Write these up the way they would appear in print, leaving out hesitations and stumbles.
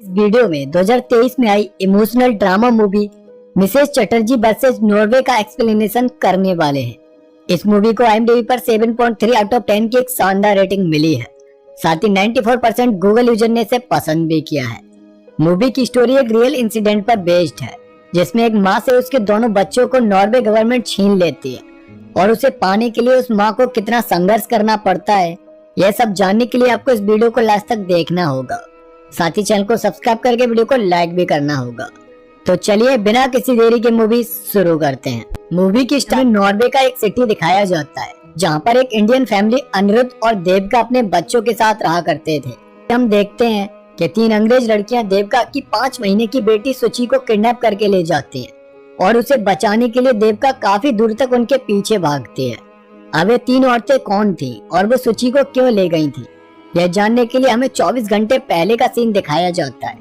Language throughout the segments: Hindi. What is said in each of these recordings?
इस वीडियो में 2023 में आई emotional drama movie Mrs Chatterjee versus Norway का एक्सप्लेनेशन करने वाले हैं। इस मूवी को IMDb पर 7.3 आउट ऑफ 10 की एक शानदार रेटिंग मिली है। साथ ही 94% गूगल यूजर ने इसे पसंद भी किया है। मूवी की स्टोरी एक रियल इंसिडेंट पर बेस्ड है, जिसमें एक माँ से उसके दोनों बच्चों को नॉर्वे गवर्नमेंट छीन लेती है और उसे पाने के लिए उस माँ को कितना संघर्ष करना पड़ता है, यह सब जानने के लिए आपको इस वीडियो को लास्ट तक देखना होगा। साथ ही चैनल को सब्सक्राइब करके वीडियो को लाइक भी करना होगा। तो चलिए बिना किसी देरी के मूवी शुरू करते हैं। मूवी की स्टार्ट नॉर्वे का एक सिटी दिखाया जाता है, जहाँ पर एक इंडियन फैमिली अनिरुद्ध और देविका अपने बच्चों के साथ रहा करते थे। हम देखते हैं कि 3 अंग्रेज लड़कियां देविका की 5 महीने की बेटी सुची को किडनैप करके ले जाती हैं और उसे बचाने के लिए देविका काफी दूर तक उनके पीछे भागती है। अब ये 3 औरतें कौन थी और वो सुची को क्यों ले गई थी, यह जानने के लिए हमें 24 घंटे पहले का सीन दिखाया जाता है,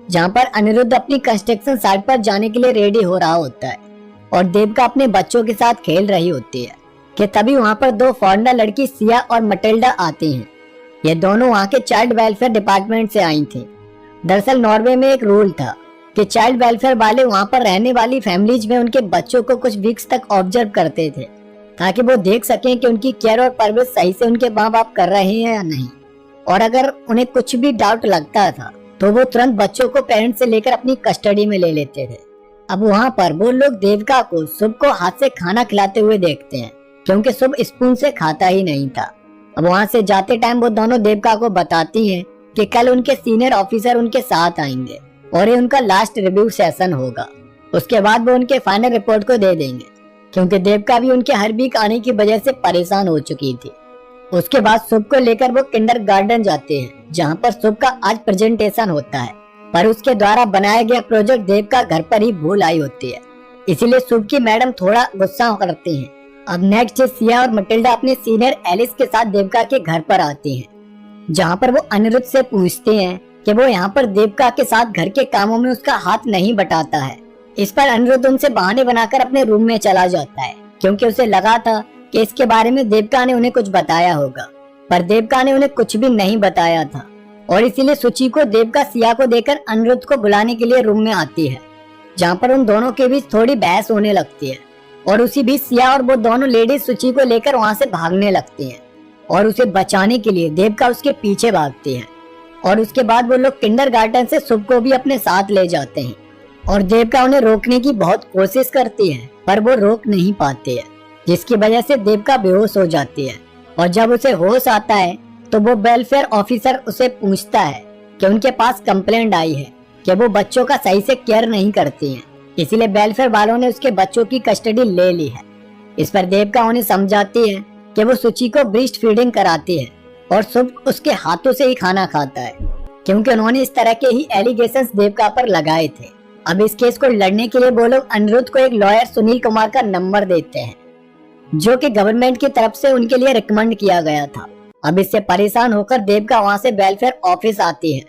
जहाँ पर अनिरुद्ध अपनी कंस्ट्रक्शन साइट पर जाने के लिए रेडी हो रहा होता है और देविका अपने बच्चों के साथ खेल रही होती है कि तभी वहाँ पर 2 फॉरेनर लड़की सिया और मटिल्डा आती हैं। ये दोनों वहाँ के चाइल्ड वेलफेयर डिपार्टमेंट से आई थी। दरअसल नॉर्वे में एक रूल था कि चाइल्ड वेलफेयर वाले वहाँ पर रहने वाली फैमिलीज में उनके बच्चों को कुछ वीक्स तक ऑब्जर्व करते थे, ताकि वो देख सकें कि उनकी केयर और परवरिश सही से उनके माँ बाप कर रहे हैं या नहीं। और अगर उन्हें कुछ भी डाउट लगता था तो वो तुरंत बच्चों को पेरेंट्स से लेकर अपनी कस्टडी में ले लेते थे। अब वहाँ पर वो लोग देविका को शुभ को हाथ से खाना खिलाते हुए देखते हैं, क्योंकि शुभ स्पून से खाता ही नहीं था। अब वहाँ से जाते टाइम वो दोनों देविका को बताती हैं कि कल उनके सीनियर ऑफिसर उनके साथ आएंगे और ये उनका लास्ट रिव्यू सेशन होगा। उसके बाद वो उनके फाइनल रिपोर्ट को दे देंगे, क्योंकि देविका भी उनके हर वीक आने की वजह से परेशान हो चुकी थी। उसके बाद शुभ को लेकर वो किंडरगार्टन जाते हैं, जहाँ पर शुभ का आज प्रेजेंटेशन होता है, पर उसके द्वारा बनाया गया प्रोजेक्ट देविका घर पर ही भूल आई होती है, इसीलिए शुभ की मैडम थोड़ा गुस्सा करती हैं। अब नेक्स्ट डे सिया और मटिल्डा अपने सीनियर एलिस के साथ देविका के घर पर आती हैं, जहाँ पर वो अनिरुद्ध से पूछते हैं कि वो यहाँ पर देविका के साथ घर के कामों में उसका हाथ नहीं बटाता है। इस पर अनिरुद्ध उनसे बहाने बनाकर अपने रूम में चला जाता है, क्योंकि उसे लगा था कि इसके बारे में देविका ने उन्हें कुछ बताया होगा, पर देविका ने उन्हें कुछ भी नहीं बताया था और इसीलिए सुची को देविका सिया को देकर अनिरुद्ध को बुलाने के लिए रूम में आती है, जहाँ पर उन दोनों के बीच थोड़ी बहस होने लगती है और उसी बीच सिया और वो दोनों लेडीज सुची को लेकर वहाँ से भागने लगती हैं और उसे बचाने के लिए देविका उसके पीछे भागती है। और उसके बाद वो लोग किंडरगार्टन से शुभ को भी अपने साथ ले जाते हैं और देविका उन्हें रोकने की बहुत कोशिश करती है, पर वो रोक नहीं पाती है, जिसकी वजह से देविका बेहोश हो जाती है। और जब उसे होश आता है तो वो वेलफेयर ऑफिसर उसे पूछता है कि उनके पास कंप्लेंट आई है कि वो बच्चों का सही से केयर नहीं करती हैं, इसीलिए वेलफेयर वालों ने उसके बच्चों की कस्टडी ले ली है। इस पर देविका उन्हें समझाती है कि वो सुची को ब्रेस्ट फीडिंग कराती है और शुभ उसके हाथों से ही खाना खाता है, क्योंकि उन्होंने इस तरह के ही एलिगेशंस देविका पर लगाए थे। अब इस केस को लड़ने के लिए वो लोग अनिरुद्ध को एक लॉयर सुनील कुमार का नंबर देते हैं, जो कि गवर्नमेंट की तरफ से उनके लिए रिकमेंड किया गया था। अब इससे परेशान होकर देविका वहाँ से वेलफेयर ऑफिस आती है,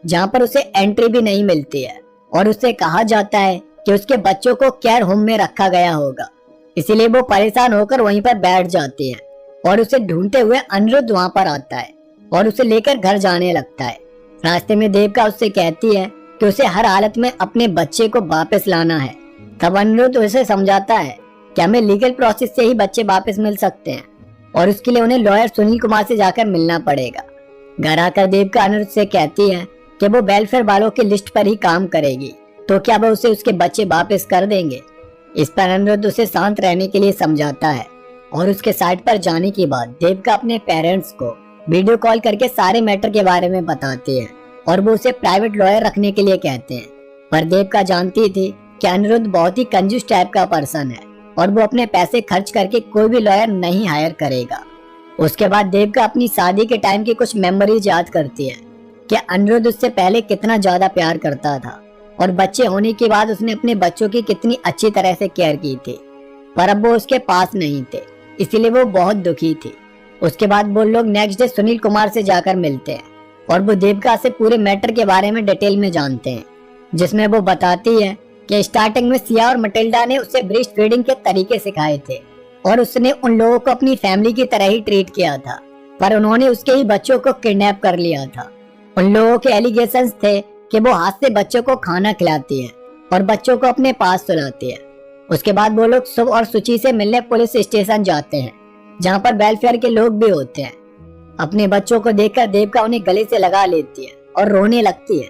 जहाँ पर उसे एंट्री भी नहीं मिलती है और उससे कहा जाता है कि उसके बच्चों को केयर होम में रखा गया होगा। इसीलिए वो परेशान होकर वहीं पर बैठ जाती है और उसे ढूंढते हुए अनिरुद्ध वहाँ पर आता है और उसे लेकर घर जाने लगता है। रास्ते में देविका उससे कहती है कि उसे हर हालत में अपने बच्चे को वापस लाना है। तब अनिरुद्ध उसे समझाता है कि हमें लीगल प्रोसेस से ही बच्चे वापस मिल सकते हैं और उसके लिए उन्हें लॉयर सुनील कुमार से जाकर मिलना पड़ेगा। घर आकर देविका अनिरुद्ध से कहती है कि वो वेलफेयर वालों की लिस्ट पर ही काम करेगी, तो क्या वो उसे उसके बच्चे वापस कर देंगे। इस पर अनिरुद्ध उसे शांत रहने के लिए समझाता है और उसके साइट पर जाने के बाद देविका अपने पेरेंट्स को वीडियो कॉल करके सारे मैटर के बारे में बताती है और वो उसे प्राइवेट लॉयर रखने के लिए कहते हैं। पर देविका जानती थी कि अनिरुद्ध बहुत ही कंजूस टाइप का पर्सन है और वो अपने पैसे खर्च करके कोई भी लॉयर नहीं हायर करेगा। उसके बाद देविका अपनी शादी के टाइम की कुछ मेमोरीज याद करती है कि अनिरुद्ध उससे पहले कितना ज्यादा प्यार करता था और बच्चे होने के बाद उसने अपने बच्चों की कितनी अच्छी तरह से केयर की थी, पर अब वो उसके पास नहीं थे, इसीलिए वो बहुत दुखी थी। उसके बाद वो लोग नेक्स्ट डे सुनील कुमार से जाकर मिलते हैं और वो देविका से पूरे मैटर के बारे में डिटेल में जानते हैं, जिसमें वो बताती है कि स्टार्टिंग में सिया और मटिल्डा ने उसे ब्रेस्ट फीडिंग के तरीके सिखाए थे और उसने उन लोगों को अपनी फैमिली की तरह ही ट्रीट किया था, पर उन्होंने उसके ही बच्चों को किडनैप कर लिया था। उन लोगों के एलिगेशंस थे कि वो हाथ से बच्चों को खाना खिलाती है और बच्चों को अपने पास सुलाती है। उसके बाद वो लोग शुभ और सुचि से मिलने पुलिस स्टेशन जाते हैं, जहाँ पर वेलफेयर के लोग भी होते हैं। अपने बच्चों को देखकर देविका उन्हें गले से लगा लेती है और रोने लगती है।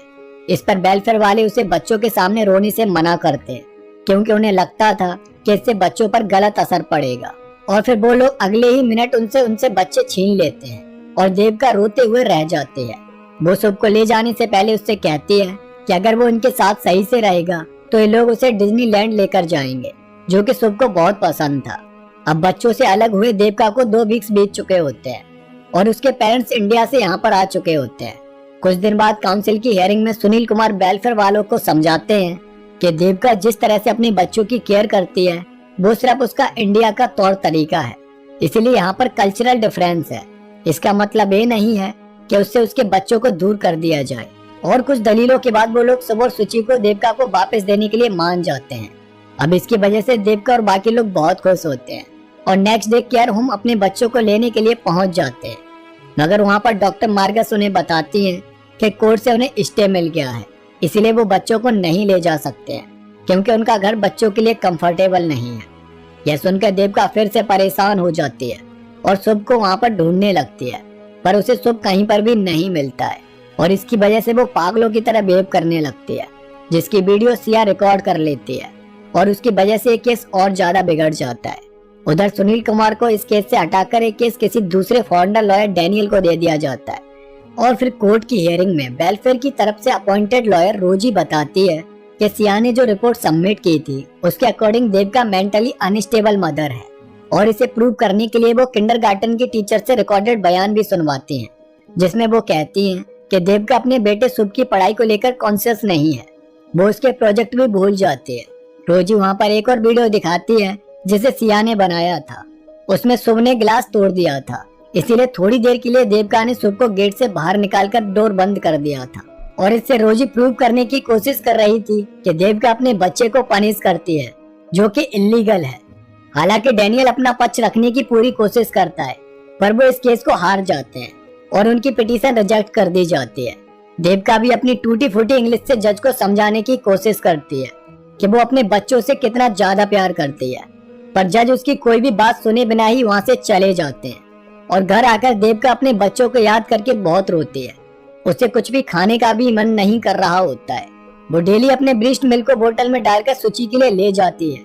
इस पर वेलफेयर वाले उसे बच्चों के सामने रोने से मना करते हैं, क्योंकि उन्हें लगता था कि इससे बच्चों पर गलत असर पड़ेगा। और फिर वो लोग अगले ही मिनट उनसे बच्चे छीन लेते हैं और देविका रोते हुए रह जाती है। वो शुभ को ले जाने से पहले उससे कहती है कि अगर वो इनके साथ सही से रहेगा तो ये लोग उसे डिज्नीलैंड लेकर जाएंगे, जो कि शुभ को बहुत पसंद था। अब बच्चों से अलग हुए देविका को 2 वीक्स बीत चुके होते हैं और उसके पेरेंट्स इंडिया से यहाँ पर आ चुके होते हैं। कुछ दिन बाद काउंसिल की हियरिंग में सुनील कुमार वेलफेयर वालों को समझाते हैं कि देविका जिस तरह से अपने बच्चों की केयर करती है वो सिर्फ उसका इंडिया का तौर तरीका है, इसीलिए यहाँ पर कल्चरल डिफरेंस है। इसका मतलब ये नहीं है कि उससे उसके बच्चों को दूर कर दिया जाए। और कुछ दलीलों के बाद वो लोग शुभ और सुचि को देविका को वापस देने के लिए मान जाते हैं। अब इसकी वजह से देविका और बाकी लोग बहुत खुश होते हैं और नेक्स्ट डे केयर होम अपने बच्चों को लेने के लिए पहुंच जाते हैं। मगर वहाँ पर डॉक्टर मार्गस उन्हें बताती है कि कोर्ट से उन्हें स्टे मिल गया है, इसीलिए वो बच्चों को नहीं ले जा सकते हैं, क्योंकि उनका घर बच्चों के लिए कंफर्टेबल नहीं है। यह सुनकर देविका फिर से परेशान हो जाती है और शुभ को वहाँ पर ढूंढने लगती है, पर उसे शुभ कहीं पर भी नहीं मिलता है और इसकी वजह से वो पागलों की तरह बिहेव करने लगती है, जिसकी वीडियो सिया रिकॉर्ड कर लेती है और उसकी वजह से एक केस और ज्यादा बिगड़ जाता है। उधर सुनील कुमार को इस केस से हटाकर एक केस किसी दूसरे फॉरेनर लॉयर डैनियल को दे दिया जाता है। और फिर कोर्ट की हियरिंग में वेलफेयर की तरफ से अपॉइंटेड लॉयर रोजी बताती है कि सिया ने जो रिपोर्ट सबमिट की थी उसके according Devika mentally unstable mother है और इसे प्रूव करने के लिए वो किंडरगार्टन की टीचर से रिकॉर्डेड बयान भी सुनवाती हैं, जिसमें वो कहती हैं कि देविका अपने बेटे शुभ की पढ़ाई को लेकर कॉन्शियस नहीं है, वो उसके प्रोजेक्ट भी भूल जाती है। रोजी वहाँ पर एक और वीडियो दिखाती है जिसे सिया ने बनाया था। उसमें शुभ ने गिलास तोड़ दिया था, इसीलिए थोड़ी देर के लिए देविका ने शुभ को गेट से बाहर निकालकर डोर बंद कर दिया था और इससे रोजी प्रूव करने की कोशिश कर रही थी कि देविका अपने बच्चे को पनिश करती है, जो कि इल्लीगल है। हालांकि डैनियल अपना पक्ष रखने की पूरी कोशिश करता है, पर वो इस केस को हार जाते हैं और उनकी पिटीशन रिजेक्ट कर दी जाती है। देविका भी अपनी टूटी फूटी इंग्लिश से जज को समझाने की कोशिश करती है कि वो अपने बच्चों से कितना ज्यादा प्यार करती है, पर जज उसकी कोई भी बात सुने बिना ही वहाँ से चले जाते हैं। और घर आकर देविका अपने बच्चों को याद करके बहुत रोती है। उसे कुछ भी खाने का भी मन नहीं कर रहा होता है। वो डेली अपने ब्रेस्ट मिल्क को बोतल में डालकर सुचि के लिए ले जाती है,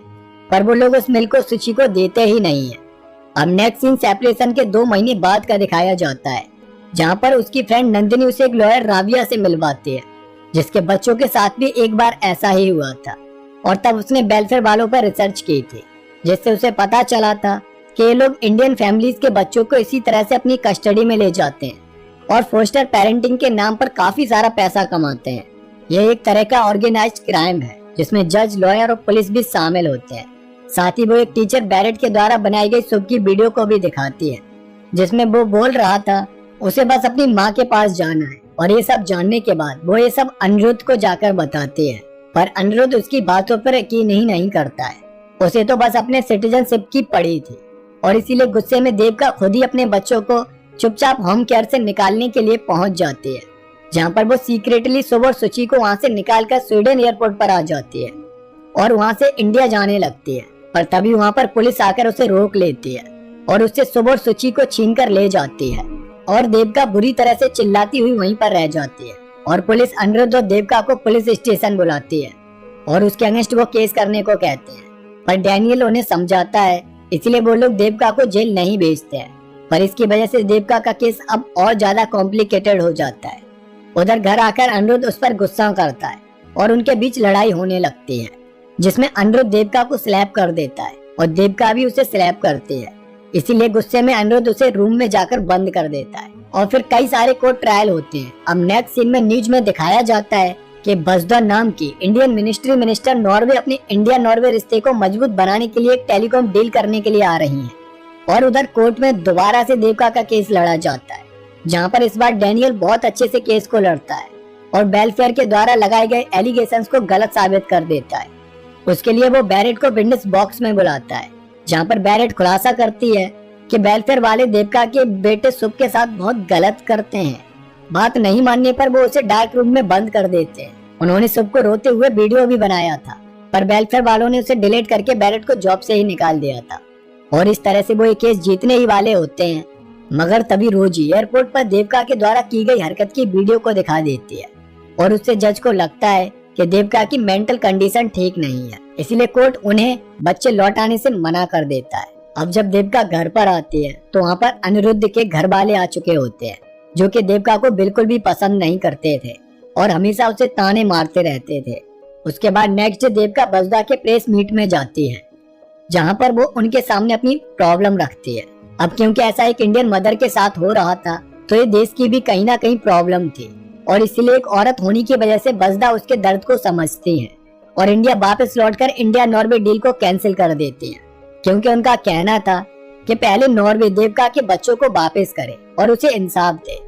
पर वो लोग उस मिल्क को सुचि को देते ही नहीं है। अब नेक्स्ट सीन सेपरेशन के 2 महीने बाद का दिखाया जाता है, जहाँ पर उसकी फ्रेंड नंदिनी उसे एक लॉयर राविया से मिलवाती है, जिसके बच्चों के साथ भी एक बार ऐसा ही हुआ था और तब उसने वेलफेयर वालों पर रिसर्च की थी, जिससे उसे पता चला था कि ये लोग इंडियन फैमिलीज के बच्चों को इसी तरह से अपनी कस्टडी में ले जाते हैं और फोस्टर पेरेंटिंग के नाम पर काफी सारा पैसा कमाते हैं। यह एक तरह का ऑर्गेनाइज्ड क्राइम है, जिसमें जज, लॉयर और पुलिस भी शामिल होते हैं। साथ ही वो एक टीचर बैरेट के द्वारा बनाई गई शुभ की वीडियो को भी दिखाती है, जिसमें वो बोल रहा था उसे बस अपनी माँ के पास जाना है। और ये सब जानने के बाद वो ये सब अनिरुद्ध को जाकर बताती है, पर अनिरुद्ध उसकी बातों पर यकीन ही नहीं करता है। उसे तो बस अपने सिटीजनशिप की पड़ी थी और इसीलिए गुस्से में देविका खुद ही अपने बच्चों को चुपचाप होम केयर से निकालने के लिए पहुंच जाती है, जहां पर वो सीक्रेटली शुभ और सुचि को वहां से निकालकर स्वीडन एयरपोर्ट पर आ जाती है और वहां से इंडिया जाने लगती है। पर तभी वहां पर पुलिस आकर उसे रोक लेती है और उससे शुभ और सुचि को छीन कर ले जाती है और देविका बुरी तरह से चिल्लाती हुई वहीं पर रह जाती है और पुलिस अनिरुद्ध और देविका को पुलिस स्टेशन बुलाती है और उसके अगेंस्ट वो केस करने को कहते हैं। पर डैनियल उन्हें समझाता है, इसलिए वो लोग देविका को जेल नहीं भेजते हैं, पर इसकी वजह से देविका का केस अब और ज्यादा कॉम्प्लिकेटेड हो जाता है। उधर घर आकर अनिरुद्ध उस पर गुस्सा करता है और उनके बीच लड़ाई होने लगती है, जिसमें अनिरुद्ध देविका को स्लैप कर देता है और देविका भी उसे स्लैप करती है। इसीलिए गुस्से में अनिरुद्ध उसे रूम में जाकर बंद कर देता है और फिर कई सारे कोर्ट ट्रायल होते हैं। अब नेक्स्ट सीन में न्यूज में दिखाया जाता है कि बसदा नाम की इंडियन मिनिस्टर नॉर्वे अपने इंडिया नॉर्वे रिश्ते को मजबूत बनाने के लिए एक टेलीकॉम डील करने के लिए आ रही है। और उधर कोर्ट में दोबारा से देविका का केस लड़ा जाता है, जहां पर इस बार डैनियल बहुत अच्छे से केस को लड़ता है और वेलफेयर के द्वारा लगाए गए एलिगेशंस को गलत साबित कर देता है। उसके लिए वो बैरेट को विटनेस बॉक्स में बुलाता है, जहां पर बैरेट खुलासा करती है कि वेलफेयर वाले देविका के बेटे शुभ के साथ बहुत गलत करते हैं। बात नहीं मानने पर वो उसे डार्क रूम में बंद कर देते हैं। उन्होंने सबको रोते हुए वीडियो भी बनाया था, पर वेलफेयर वालों ने उसे डिलीट करके बैरेट को जॉब से ही निकाल दिया था और इस तरह से वो ये केस जीतने ही वाले होते हैं। मगर तभी रोजी एयरपोर्ट पर देवका के द्वारा की गई हरकत की वीडियो को दिखा देती है और उससे जज को लगता है कि देवका की मेंटल कंडीशन ठीक नहीं है, इसीलिए कोर्ट उन्हें बच्चे लौट आने से मना कर देता है। अब जब देवका घर पर आती है तो वहाँ पर अनिरुद्ध के घर वाले आ चुके होते हैं, जो कि देवका को बिल्कुल भी पसंद नहीं करते थे और हमेशा उसे ताने मारते रहते थे। उसके बाद नेक्स्ट डे देवका बसदा के प्रेस मीट में जाती है, जहाँ पर वो उनके सामने अपनी प्रॉब्लम रखती है। अब क्योंकि ऐसा एक इंडियन मदर के साथ हो रहा था तो ये देश की भी कहीं ना कहीं प्रॉब्लम थी और इसीलिए एक औरत होने की वजह से बसदा उसके दर्द को समझती है और इंडिया वापस लौटकर इंडिया नॉर्वे डील को कैंसिल कर देती है, क्योंकि उनका कहना था कि पहले नॉर्वे देवका के बच्चों को वापस करे और उसे इंसाफ दे।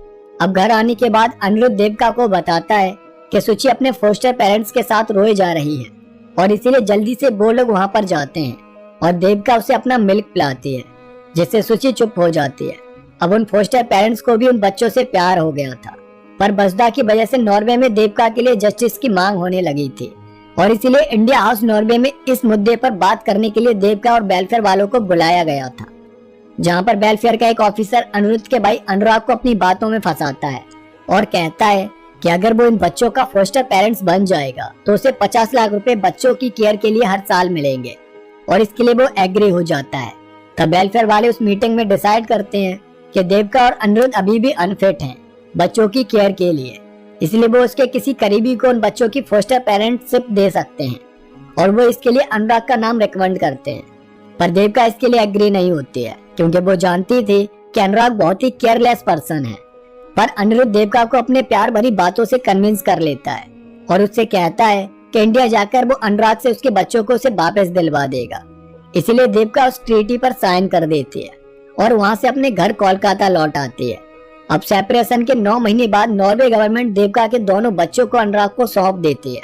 अब घर आने के बाद अनिरुद्ध देवका को बताता है कि सुची अपने फोस्टर पेरेंट्स के साथ रोए जा रही है और इसीलिए जल्दी से वो लोग वहाँ पर जाते हैं और देवका उसे अपना मिल्क पिलाती है, जिससे सुची चुप हो जाती है। अब उन फोस्टर पेरेंट्स को भी उन बच्चों से प्यार हो गया था, पर बसदा की वजह से नॉर्वे में देवका के लिए जस्टिस की मांग होने लगी थी और इसीलिए इंडिया हाउस नॉर्वे में इस मुद्दे पर बात करने के लिए देवका और वेलफेयर वालों को बुलाया गया था, जहां पर वेलफेयर का एक ऑफिसर अनिरुद्ध के भाई अनुराग को अपनी बातों में फंसाता है और कहता है कि अगर वो इन बच्चों का फोस्टर पेरेंट्स बन जाएगा तो उसे 50 लाख रुपए बच्चों की केयर के लिए हर साल मिलेंगे और इसके लिए वो एग्री हो जाता है। तब वेलफेयर वाले उस मीटिंग में डिसाइड करते हैं कि देवका और अनिरुद्ध अभी भी अनफिट हैं बच्चों की केयर के लिए, इसलिए वो उसके किसी करीबी को उन बच्चों की फोस्टर पेरेंटशिप दे सकते हैं और वो इसके लिए अनुराग का नाम रिकमेंड करते हैं। पर देवका इसके लिए एग्री नहीं होती है, क्योंकि वो जानती थी कि अनुराग बहुत ही केयरलेस पर्सन है। पर अनिरुद्ध देवका को अपने प्यार भरी बातों से कन्विंस कर लेता है और उससे कहता है कि इंडिया जाकर वो अनुराग से उसके बच्चों को उसे वापस दिलवा देगा। इसीलिए देवका उस ट्रीटी पर साइन कर देती है और वहाँ से अपने घर कोलकाता लौट आती है। अब सेपरेशन के 9 महीने बाद नॉर्वे गवर्नमेंट देवका के दोनों बच्चों को अनुराग को सौंप देती है,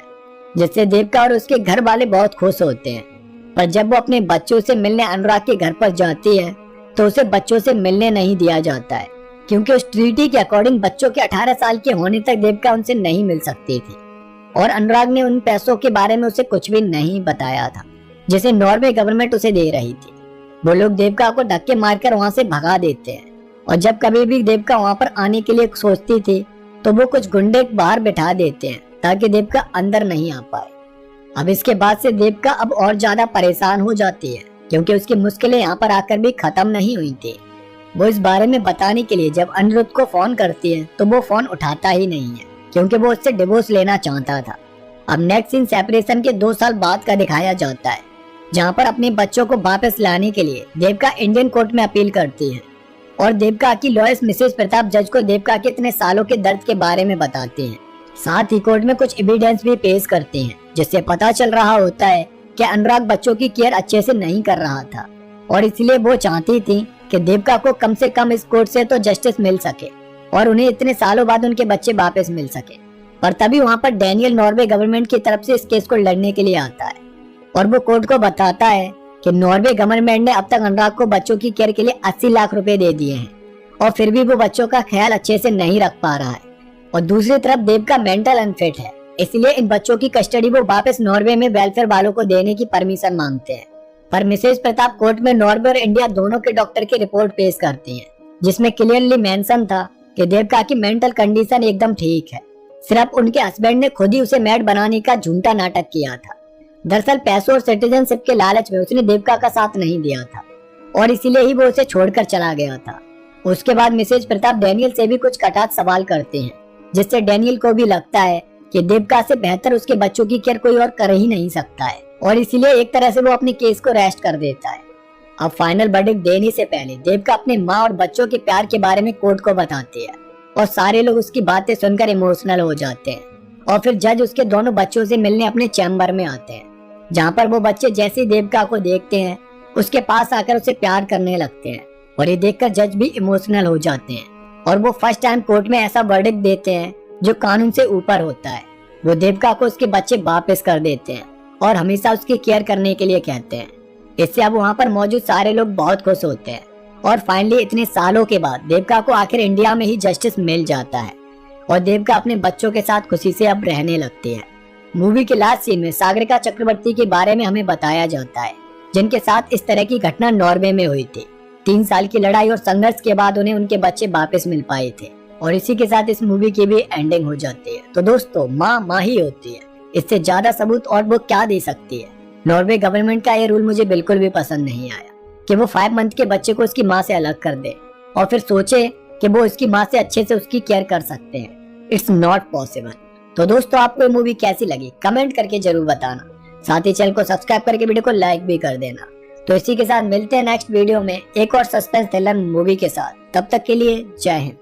जिससे देवका और उसके घर वाले बहुत खुश होते हैं। पर जब वो अपने बच्चों से मिलने अनुराग के घर पर जाती है तो उसे बच्चों से मिलने नहीं दिया जाता है, क्योंकि उस ट्रीटी के अकॉर्डिंग बच्चों के 18 साल के होने तक देवका उनसे नहीं मिल सकती थी और अनुराग ने उन पैसों के बारे में उसे कुछ भी नहीं बताया था जिसे नॉर्वे गवर्नमेंट उसे दे रही थी। वो लोग देवका को धक्के मारकर वहाँ से भगा देते हैं और जब कभी भी देवका वहाँ पर आने के लिए सोचती थी तो वो कुछ गुंडे बाहर बिठा देते हैं ताकि देवका अंदर नहीं आ पाए। अब इसके बाद से देवका अब और ज्यादा परेशान हो जाती है, क्योंकि उसकी मुश्किलें यहाँ पर आकर भी खत्म नहीं हुई थी। वो इस बारे में बताने के लिए जब अनिरुद्ध को फोन करती है तो वो फोन उठाता ही नहीं है, क्योंकि वो उससे डिवोर्स लेना चाहता था। अब नेक्स्ट सीन सेपरेशन के 2 साल बाद का दिखाया जाता है, जहाँ पर अपने बच्चों को वापस लाने के लिए देवका इंडियन कोर्ट में अपील करती है और देवका की लॉयर्स मिसेज प्रताप जज को देवका के इतने सालों के दर्द के बारे में बताती हैं। साथ ही कोर्ट में कुछ एविडेंस भी पेश करती हैं, जिससे पता चल रहा होता है कि अनुराग बच्चों की केयर अच्छे से नहीं कर रहा था और इसलिए वो चाहती थी कि देवका को कम से कम इस कोर्ट से तो जस्टिस मिल सके और उन्हें इतने सालों बाद उनके बच्चे वापस मिल सके। पर तभी वहाँ पर डैनियल नॉर्वे गवर्नमेंट की तरफ से इस केस को लड़ने के लिए आता है और वो कोर्ट को बताता है कि नॉर्वे गवर्नमेंट ने अब तक अनुराग को बच्चों की केयर के लिए 80 लाख रुपए दे दिए हैं और फिर भी वो बच्चों का ख्याल अच्छे से नहीं रख पा रहा है और दूसरी तरफ देवका मेंटल अनफिट है, इसलिए इन बच्चों की कस्टडी वो वापस नॉर्वे में वेलफेयर वालों को देने की परमिशन मांगते हैं। पर मिसेज प्रताप कोर्ट में नॉर्वे और इंडिया दोनों के डॉक्टर की रिपोर्ट पेश करती हैं, जिसमें क्लियरली मेंशन था कि देवका की मेंटल कंडीशन एकदम ठीक है, सिर्फ उनके हस्बैंड ने खुद ही उसे मैड बनाने का झूठा नाटक किया था। दरअसल पैसों और सिटीजनशिप के लालच में उसने देवका का साथ नहीं दिया था और इसीलिए ही वो उसे छोड़कर चला गया था। उसके बाद मिसेज प्रताप डैनियल से भी कुछ कटाक्ष सवाल करते हैं, जिससे डैनियल को भी लगता है कि देवका से बेहतर उसके बच्चों की केयर कोई और कर ही नहीं सकता है और इसीलिए एक तरह से वो अपने केस को रेस्ट कर देता है। अब फाइनल वर्डिक्ट देने से पहले देवका अपने माँ और बच्चों के प्यार के बारे में कोर्ट को बताती है और सारे लोग उसकी बातें सुनकर इमोशनल हो जाते हैं और फिर जज उसके दोनों बच्चों से मिलने अपने चैम्बर में आते हैं, जहाँ पर वो बच्चे जैसे देवका को देखते हैं उसके पास आकर उसे प्यार करने लगते हैं और ये देखकर जज भी इमोशनल हो जाते हैं और वो फर्स्ट टाइम कोर्ट में ऐसा वर्डिक्ट देते हैं जो कानून से ऊपर होता है। वो देवका को उसके बच्चे वापस कर देते हैं और हमेशा उसकी केयर करने के लिए कहते हैं। इससे अब वहाँ पर मौजूद सारे लोग बहुत खुश होते हैं और फाइनली इतने सालों के बाद देवका को आखिर इंडिया में ही जस्टिस मिल जाता है। और देविका अपने बच्चों के साथ खुशी से अब रहने लगती है। मूवी के लास्ट सीन में सागरिका चक्रवर्ती के बारे में हमें बताया जाता है, जिनके साथ इस तरह की घटना नॉर्वे में हुई थी। 3 साल की लड़ाई और संघर्ष के बाद उन्हें उनके बच्चे वापस मिल पाए थे और इसी के साथ इस मूवी की भी एंडिंग हो जाती है। तो दोस्तों, माँ माँ ही होती है, इससे ज्यादा सबूत और वो क्या दे सकती है। नॉर्वे गवर्नमेंट का ये रूल मुझे बिल्कुल भी पसंद नहीं आया कि वो 5 मंथ के बच्चे को उसकी माँ से अलग कर दे और फिर सोचे कि वो उसकी माँ से अच्छे से उसकी केयर कर सकते हैं। It's not possible. तो दोस्तों, आपको ये मूवी कैसी लगी कमेंट करके जरूर बताना। साथ ही चैनल को सब्सक्राइब करके वीडियो को लाइक भी कर देना। तो इसी के साथ मिलते हैं नेक्स्ट वीडियो में एक और सस्पेंस थ्रिलर मूवी के साथ। तब तक के लिए जय हिंद।